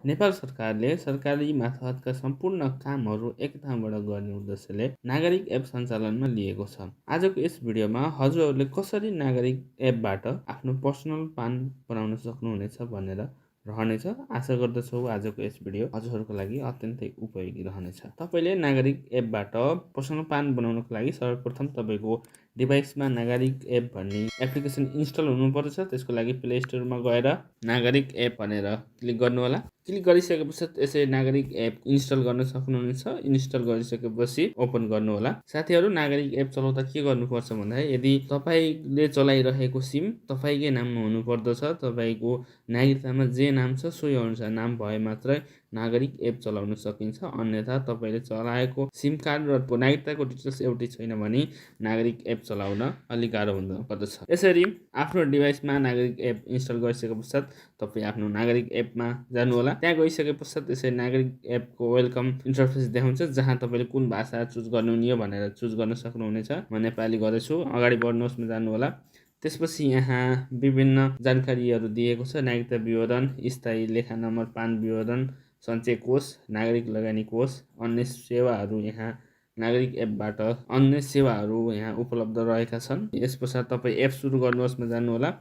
नेपाल सरकारले सरकारी मार्फतका सम्पूर्ण कामहरू एक ठाउँबाट गर्ने उद्देश्यले नागरिक एप सञ्चालनमा लिएको छ। आजको यस भिडियोमा हजुरहरूले कसरी नागरिक एपबाट आफ्नो पर्सनल पान बनाउन सक्नुहुनेछ भनेर रहनेछ। आशा गर्दछु आजको यस भिडियो हजुरहरूको लागि अत्यन्तै उपयोगी रहनेछ। तपाईले नागरिक एपबाट पर्सनल पान बनाउनको लागि सर्वप्रथम तपाईको डिभाइसमा नागरिक एप भन्ने एप्लिकेसन इन्स्टल हुनुपर्छ। त्यसको लागि प्ले स्टोरमा गएर नागरिक एप भनेर क्लिक गर्नु होला। क्लिक गरिसकेपछि यसै नागरिक एप इन्स्टल गर्न सक्नुहुनेछ। इन्स्टल गरिसकेपछि ओपन गर्नु होला। साथीहरु, नागरिक एप चलाउँदा के गर्नुपर्छ भन्दा यदि तपाईले चलाइरहेको सिम तपाईकै नाममा हुनुपर्दछ। तपाईको नागरिकतामा जे नाम छ सोही अनुसार नाम भए मात्रै नागरिक एप चलाउन सकिन्छ। अन्यथा तपाईले चलाएको सिम कार्ड र नागरिकताको डिटेल्स एउटै छैन भने नागरिक एप चलाउन अलि गाह्रो हुन पर्दछ। यसरी आफ्नो डिभाइसमा नागरिक एप इन्स्टल गरिसके पश्चात तपाई आफ्नो नागरिक एपमा जानु होला। त्यहाँ गइसके पश्चात यसै नागरिक एपको वेलकम इन्टरफेस देखाउँछ, जहाँ तपाईले कुन भाषा चुज गर्नुहुने हो भनेर चुज गर्न सक्नुहुनेछ। म नेपाली गर्दैछु। अगाडि बढ्नुहोस् मा जानु होला। त्यसपछि यहाँ विभिन्न जानकारीहरू दिएको छ। नागरिकता विवरण, स्थायी लेखा नम्बर, पान विवरण, सञ्चय कोष, नागरिक लगानी कोष, अन्य सेवाहरू यहाँ नागरिक एपबाट अन्य सेवाहरू यहाँ उपलब्ध रहेका छन्। यस पश्चात तपाई एप सुरु गर्नुहोस् मा जानु होला।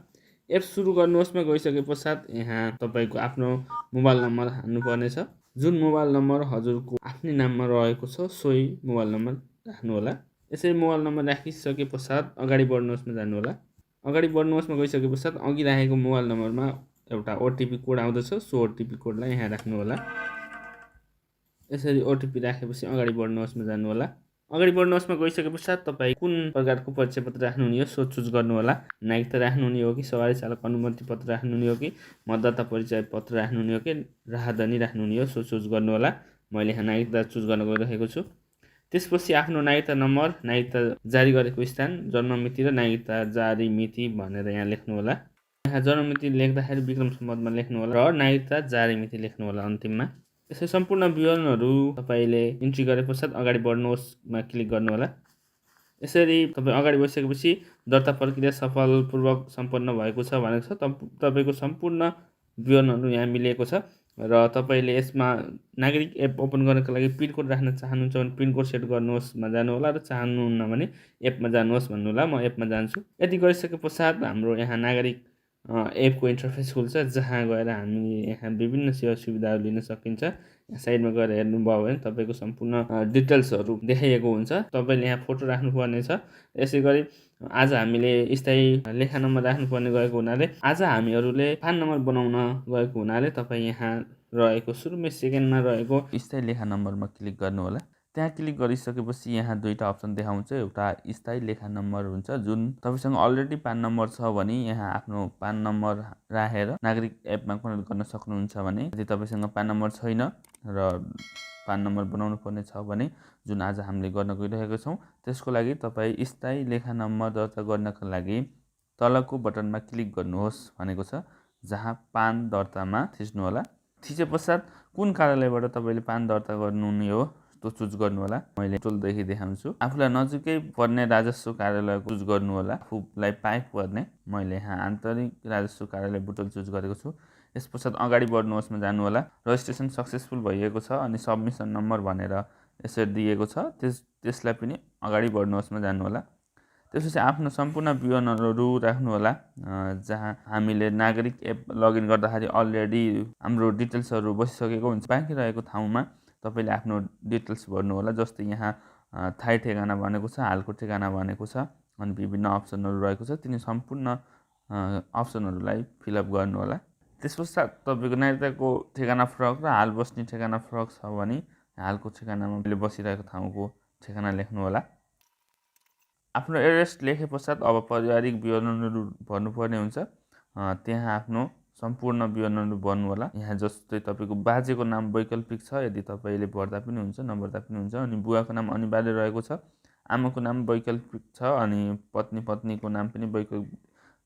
एप सुरु गर्नुहोस् मा गइसके पश्चात यहाँ तपाईको आफ्नो मोबाइल नम्बर हाल्नु पर्नेछ। जुन मोबाइल नम्बर हजुरको आफ्नै नाममा रहेको छ सोही मोबाइल नम्बर राख्नु होला। यसरी मोबाइल नम्बर राखिसके पश्चात अगाडि बढ्नुहोस् मा जानु होला। अगाडि बढ्नुहोस् मा गइसके पश्चात अघि राखेको मोबाइल नम्बरमा एउटा ओटिपी कोड आउँदछ। सो ओटिपी कोडलाई यहाँ राख्नु होला। यसरी ओटिपी राखेपछि अगाडि बढ्नुहोस् मा जानु होला। अगाडि बढ्नुहोस् मा गइसके पश्चात तपाई कुन प्रकारको परिचय पत्र राख्नुहुने हो सो चुज गर्नु होला। नागरिकता राख्नुहुने हो कि सवारी चालक अनुमति पत्र राख्नुहुने हो कि मतदाता परिचय पत्र राख्नुहुने हो कि राहदानी राख्नुहुने हो सो चुज गर्नु होला। मैले यहाँ नागरिकता चुज गर्न गइरहेको छु। त्यसपछि आफ्नो नागरिकता नम्बर, नागरिकता जारी गरेको स्थान, जन्ममिति र नागरिकता जारी मिति भनेर यहाँ लेख्नु होला। यहाँ जन्ममिति लेख्दाखेरि विक्रम सम्वतमा लेख्नु होला र नागरिकता जारी मिति लेख्नु होला अन्तिममा। यसै सम्पूर्ण विवरणहरू तपाईले इन्ट्री गरे पश्चात अगाडि बढ्नुहोस् मा क्लिक गर्नु होला। यसरी तपाई अगाडि बढिसकेपछि दर्ता प्रक्रिया सफलपूर्वक सम्पन्न भएको छ भनेको छ। तपाईको सम्पूर्ण विवरणहरू यहाँ मिलेको छ र तपाईले यसमा नागरिक एप ओपन गर्नको लागि पिन कोड राख्न चाहनुहुन्छ भने पिन कोड सेट गर्नुहोस् मा जानु होला र चाहनुहुन्न भने एपमा जानुहोस् भन्नु होला। म एपमा जान्छु। यति गरिसके पश्चात हाम्रो यहाँ नागरिक एपको इन्टरफेस खुल्छ, जहाँ गएर हामीले यहाँ विभिन्न सेवा सुविधाहरू लिन सकिन्छ। साइडमा गएर हेर्नुभयो भने तपाईको सम्पूर्ण डिटेल्सहरू देखाइएको हुन्छ। तपाईले यहाँ फोटो राख्नुपर्नेछ। यसै गरी आज हामीले स्थायी लेखा नम्बर राख्नुपर्ने गएको हुनाले आज हामीहरूले पान नम्बर बनाउन गएको हुनाले तपाई यहाँ रहेको सुरुमै सेकेन्डमा रहेको स्थायी लेखा नम्बरमा क्लिक गर्नु होला। त्यहाँ क्लिक गरिसकेपछि यहाँ दुईटा अप्सन देखाउँछ। एउटा स्थायी लेखा नम्बर हुन्छ, जुन तपाईसँग अलरेडी पान नम्बर छ भने यहाँ आफ्नो पान नम्बर राखेर नागरिक एपमा कनेक्ट गर्न सक्नुहुन्छ भने, यदि तपाईसँग पान नम्बर छैन र पान नम्बर बनाउनु पर्ने छ भने, जुन आज हामीले गर्न गइरहेको छौँ, त्यसको लागि तपाई स्थायी लेखा नम्बर दर्ता गर्नका लागि तलको बटनमा क्लिक गर्नुहोस् भनेको छ, जहाँ पान दर्तामा थिच्नु होला। थिचे पश्चात कुन कार्यालयबाट तपाईले पान दर्ता गर्नुहुने हो त्यो चुज गर्नु होला। मैले टोलदेखि देखाउँछु। आफूलाई नजिकै पर्ने राजस्व कार्यालय चुज गर्नु होला। आफूलाई पाइक पर्ने मैले यहाँ आन्तरिक राजस्व कार्यालय बुटोल चुज गरेको छु। यस पश्चात अगाडि बढ्नुहोस् मा जानु होला। रजिस्ट्रेसन सक्सेसफुल भइएको छ अनि सबमिसन नम्बर भनेर यसरी दिएको छ। त्यसलाई पनि अगाडि बढ्नुहोस् मा जानु होला। त्यसपछि आफ्नो सम्पूर्ण विवरणहरू राख्नु होला, जहाँ हामीले नागरिक एप लगइन गर्दाखेरि अलरेडी हाम्रो डिटेल्सहरू बसिसकेको हुन्छ। बाँकी रहेको ठाउँमा तपाईले आफ्नो डिटेल्स भर्नु होला। जस्तै यहाँ थाई ठेगाना भनेको छ, हालको ठेगाना भनेको छ, अनि विभिन्न अप्सनहरू रहेको छ। तिनी सम्पूर्ण अप्सनहरूलाई फिलअप गर्नु होला। त्यसपश्चात तपाईको नागरिकताको ठेगाना फरक र हाल बस्ने ठेगाना फरक छ भने हालको ठेगानामा बसिरहेको ठाउँको ठेगाना लेख्नु होला। आफ्नो एड्रेस लेखे पश्चात अब पारिवारिक विवरणहरू भर्नुपर्ने हुन्छ। त्यहाँ आफ्नो सम्पूर्ण विवरणहरू भर्नु होला। यहाँ जस्तै तपाईको बाजेको नाम वैकल्पिक छ, यदि तपाईले भर्दा पनि हुन्छ नभर्दा पनि हुन्छ। अनि बुवाको नाम अनिवार्य रहेको छ, आमाको नाम वैकल्पिक छ, अनि पत्नीको नाम पनि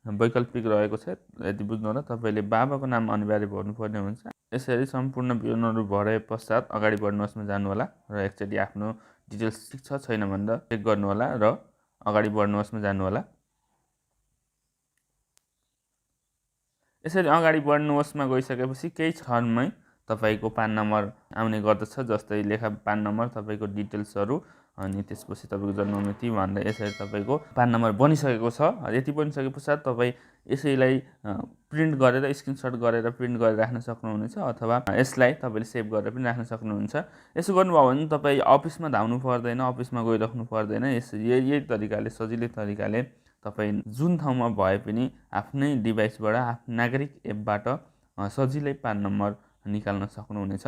वैकल्पिक रहेको छ। यदि बुझ्नु होला तपाईले बाबाको नाम अनिवार्य भर्नुपर्ने हुन्छ। यसरी सम्पूर्ण विवरणहरू भरे पश्चात अगाडि बढ्नुहोस् मा जानु होला र एकचोटि आफ्नो डिटेल्स ठिक छ छैन भनेर चेक गर्नु होला र अगाडि बढ्नुहोस् मा जानु होला। यसरी अगाडि बढ्नुहोस् मा गइसकेपछि केही क्षणमै तपाईँको पान नम्बर आउने गर्दछ, जस्तै लेखा पान नम्बर, तपाईँको डिटेल्सहरू, अनि त्यसपछि तपाईँको जन्ममिति भनेर यसरी तपाईँको पान नम्बर बनिसकेको छ। यति बनिसके पश्चात तपाईँ यसैलाई प्रिन्ट गरेर स्क्रिनसट गरेर प्रिन्ट गरेर राख्न सक्नुहुनेछ, अथवा यसलाई तपाईँले सेभ गरेर पनि राख्न सक्नुहुन्छ। यसो गर्नुभयो भने तपाईँ अफिसमा धाउनु पर्दैन, अफिसमा गइराख्नु पर्दैन। यही तरिकाले, सजिलै तरिकाले तपाईँ जुन ठाउँमा भए पनि आफ्नै डिभाइसबाट आफ्नो नागरिक एपबाट सजिलै पान नम्बर निकाल्न सक्नुहुनेछ।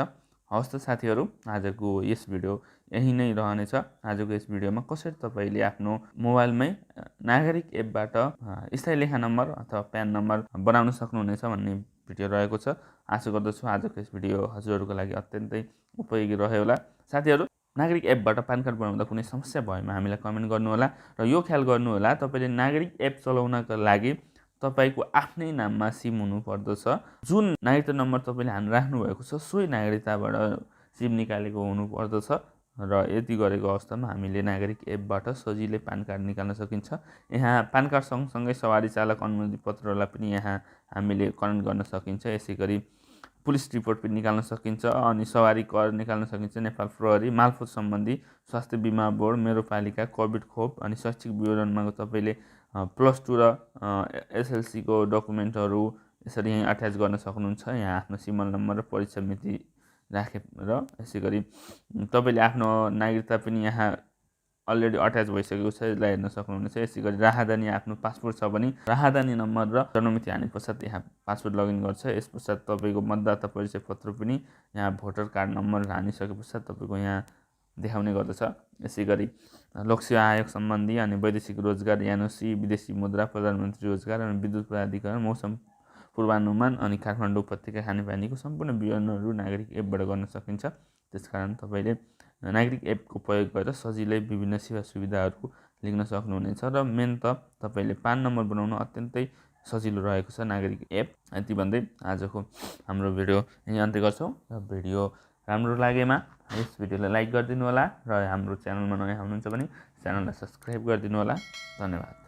हवस् त साथीहरू, आजको यस भिडियो यही नै रहनेछ। आजको यस भिडियोमा कसरी तपाईँले आफ्नो मोबाइलमै नागरिक एपबाट स्थायी लेखा नम्बर अथवा प्यान नम्बर बनाउन सक्नुहुनेछ भन्ने भिडियो रहेको छ। आशा गर्दछु आजको यस भिडियो हजुरहरूको लागि अत्यन्तै उपयोगी रह्यो होला। साथीहरू, नागरिक एपबाट पान कार्ड बनाउँदा कुनै समस्या भएमा हामीलाई कमेन्ट गर्नुहोला, र यो ख्याल गर्नुहोला तपाईँले नागरिक एप चलाउनका लागि तपाईँको आफ्नै नाममा सिम हुनुपर्दछ। जुन नागरिकता नम्बर तपाईँले हाल्नु भएको छ सोही नागरिकताबाट सिम निकालेको हुनुपर्दछ, र यति गरेको अवस्थामा हामीले नागरिक एपबाट सजिलै पान कार्ड निकाल्न सकिन्छ। यहाँ पान कार्ड सँगसँगै सवारी चालक अनुमति पत्रलाई पनि यहाँ हामीले कनेक्ट गर्न सकिन्छ। यसै गरी पुलिस रिपोर्ट पनि निकाल्न सकिन्छ, अनि सवारी कर निकाल्न सकिन्छ, नेपाल प्रहरी, मालपोत सम्बन्धी, स्वास्थ्य बिमा बोर्ड, मेरो पालिका, कोभिड खोप, अनि शैक्षिक विवरणमा तपाईँले +2 र एसएलसीको डकुमेन्टहरू यसरी यहीँ अट्याच गर्न सक्नुहुन्छ। यहाँ आफ्नो सिमल नम्बर र परीक्षा मिति राखेर यसै गरी तपाईँले आफ्नो नागरिकता पनि यहाँ अलरेडी अट्याच भइसकेको छ, यसलाई हेर्न सक्नुहुनेछ। यसै गरी राहदानी आफ्नो पासपोर्ट छ भने राहदानी नम्बर र जन्ममिति हाने पश्चात यहाँ पासपोर्ट लगइन गर्छ। यस पश्चात तपाईँको मतदाता परिचय पत्र पनि यहाँ भोटर कार्ड नम्बर हानिसके पश्चात तपाईँको यहाँ देखाउने गर्दछ। यसै गरी लोकसेवा आयोग सम्बन्धी, अनि वैदेशिक रोजगार, एनओसी, विदेशी मुद्रा, प्रधानमन्त्री रोजगार, अनि विद्युत प्राधिकरण, मौसम पूर्वानुमान, अनि काठमाडौँ उपत्यका खानेपानीको सम्पूर्ण विवरणहरू नागरिक एपबाट गर्न सकिन्छ। त्यसकारण तपाईँले नागरिक एपको प्रयोग गरेर सजिलै विभिन्न सेवा सुविधाहरू लिन सक्नुहुनेछ, र मेन त तपाईँले पान नम्बर बनाउन अत्यन्तै सजिलो रहेको छ नागरिक एप। यति भन्दै आजको हाम्रो भिडियो यहीँ अन्त्य गर्छौँ। र भिडियो राम्रो लागेमा यस भिडियोलाई लाइक गरिदिनु होला, र हाम्रो च्यानलमा नयाँ हुनुहुन्छ भने च्यानललाई सब्सक्राइब गरिदिनु होला। धन्यवाद।